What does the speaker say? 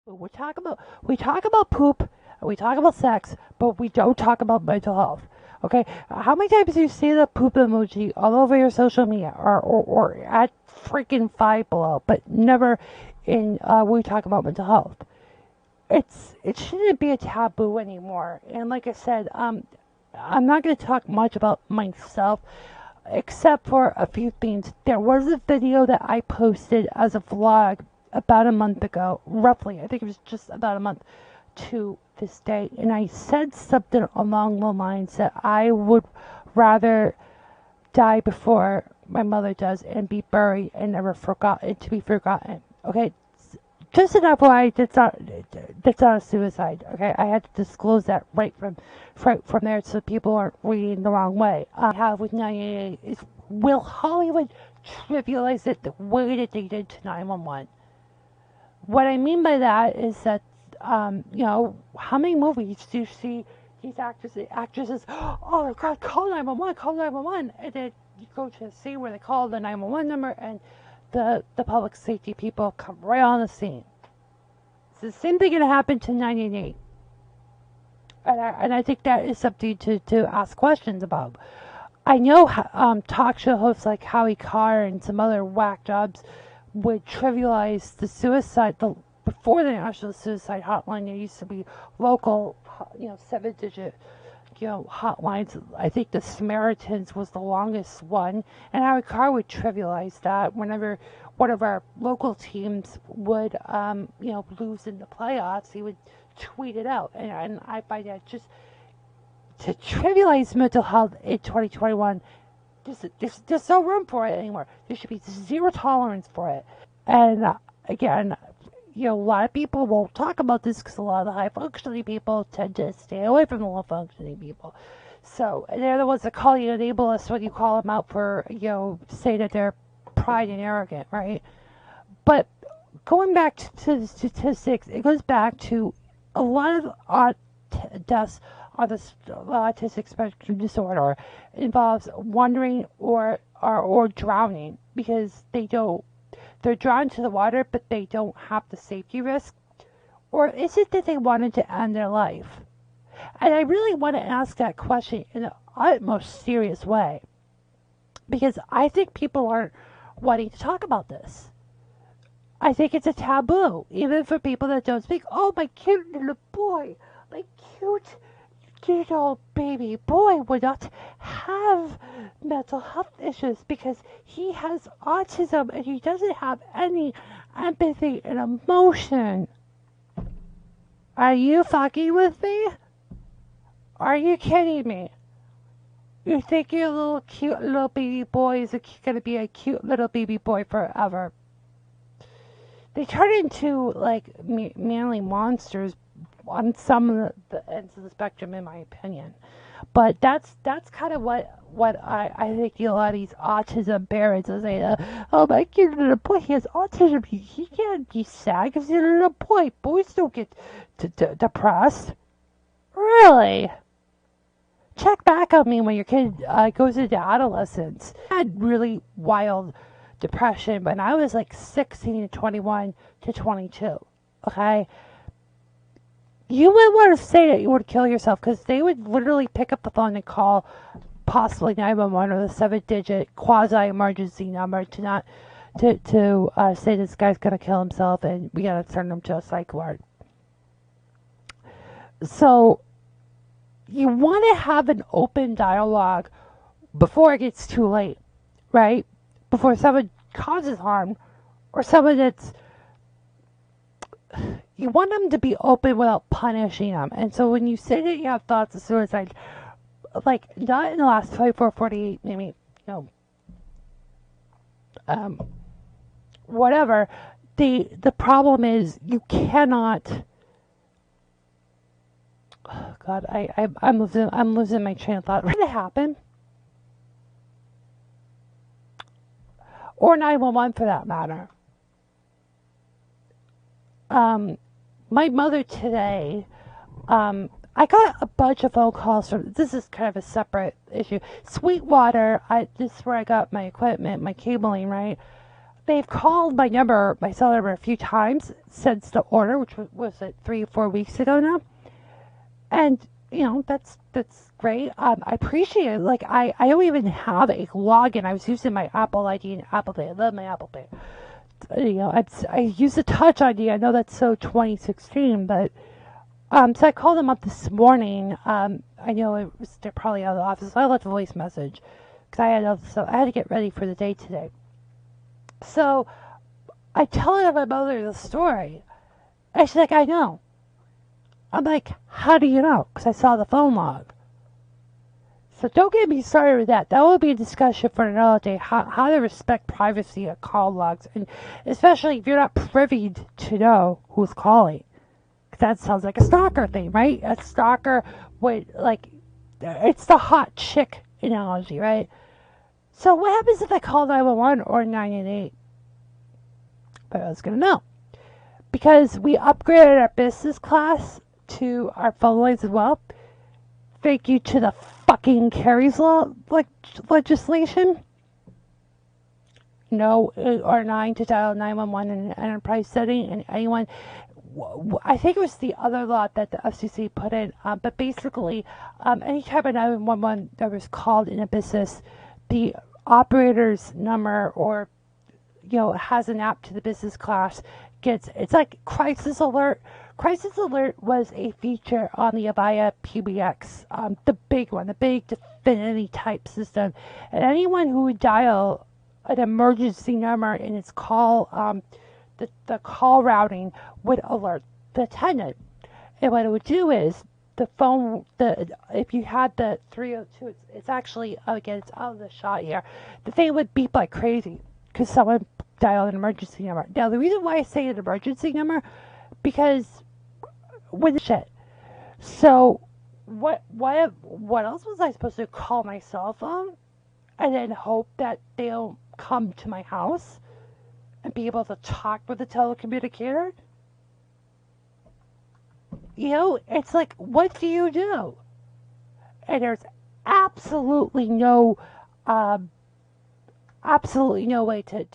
We talk about poop, and we talk about sex, but we don't talk about mental health. Okay, how many times do you see the poop emoji all over your social media, or at freaking Five Below, but never in we talk about mental health. It shouldn't be a taboo anymore. And like I said, I'm not going to talk much about myself except for a few things. There was a video that I posted as a vlog about a month ago, roughly. I think it was just about a month to this day. And I said something along the lines that I would rather die before my mother does and be buried and never forgotten to be forgotten. Okay, just enough why that's not a suicide. Okay, I had to disclose that right from there so people aren't reading the wrong way. I have with 988 is, will Hollywood trivialize it the way that they did to 911? What I mean by that is that how many movies do you see these actresses, oh my god, call 911, call 911, and then you go to see where they call the 911 number and the public safety people come right on the scene. So the same thing going to happen to 988. And I think that is something to ask questions about. I know talk show hosts like Howie Carr and some other whack jobs would trivialize the suicide. Before the National Suicide Hotline, there used to be local, 7-digit, hotlines. I think the Samaritans was the longest one, and Howie Carr would trivialize that whenever one of our local teams would, lose in the playoffs. He would tweet it out, and I find that just to trivialize mental health in 2021. There's no room for it anymore. There should be zero tolerance for it. And again, a lot of people won't talk about this because a lot of the high functioning people tend to stay away from the low functioning people. So they're the ones that call you and enable us when you call them out for, say that they're pride and arrogant, right? But going back to the statistics, it goes back to a lot of deaths on the autistic spectrum disorder involves wandering or drowning because they're drawn to the water, but they don't have the safety risk? Or is it that they wanted to end their life? And I really want to ask that question in the utmost serious way because I think people aren't wanting to talk about this. I think it's a taboo, even for people that don't speak. Oh, my cute little boy, my cute little baby boy would not have mental health issues because he has autism and he doesn't have any empathy and emotion. Are you fucking with me? Are you kidding me? You think your little cute little baby boy is gonna be a cute little baby boy forever? They turn into like manly monsters on some of the ends of the spectrum, in my opinion. But that's kind of what I think a lot of these autism parents will say. Oh, my kid, little boy, he has autism. He can't be sad because he's a little boy. Boys don't get depressed. Really? Check back on me when your kid goes into adolescence. I had really wild depression when I was like 16 to 21 to 22. Okay? You would want to say that you would kill yourself because they would literally pick up the phone and call possibly 911 or the 7-digit quasi-emergency number to say this guy's going to kill himself and we got to send him to a psych ward. So you want to have an open dialogue before it gets too late, right? Before someone causes harm or someone that's... You want them to be open without punishing them. And so when you say that you have thoughts of suicide, like not in the last 24, 48, maybe, whatever, the problem is you cannot... Oh God, I'm losing my train of thought. What did it happen? Or 911 for that matter. My mother today, I got a bunch of phone calls from, this is kind of a separate issue. Sweetwater, this is where I got my equipment, my cabling, right? they've called my cell number a few times since the order, which was it 3 or 4 weeks ago now. And that's great. I appreciate it. Like I don't even have a login. I was using my Apple ID and Apple Pay. I love my Apple Pay. I use the Touch ID. I know that's so 2016, but so I called them up this morning. I know they're probably out of the office. So I left a voice message because I had to get ready for the day today. So I tell my mother the story, and she's like, "I know." I'm like, "How do you know?" Because I saw the phone log. So don't get me started with that. That will be a discussion for another day. How to respect privacy of call logs, and especially if you're not privy to know who's calling. That sounds like a stalker thing, right? A stalker would it's the hot chick analogy, right? So what happens if I call 911 or 988? But I was gonna know because we upgraded our business class to our phone lines as well. Thank you to the fucking Kari's law legislation. No, or 9 to dial 911 in an enterprise setting, and anyone. I think it was the other law that the FCC put in, but basically, anytime a 911 number is called in a business, the operator's number or has an app to the business class it's like crisis alert. Crisis alert was a feature on the Avaya PBX, the big one, the big Definity type system, and anyone who would dial an emergency number in its call, the call routing would alert the attendant. And what it would do is if you had the 302, it's actually, again, it's out of the shot here, the thing would beep like crazy because someone dialed an emergency number. Now, the reason why I say an emergency number, because with shit. So, what else was I supposed to call my cell phone and then hope that they'll come to my house and be able to talk with the telecommunicator? It's like, what do you do? And there's absolutely no, absolutely no way to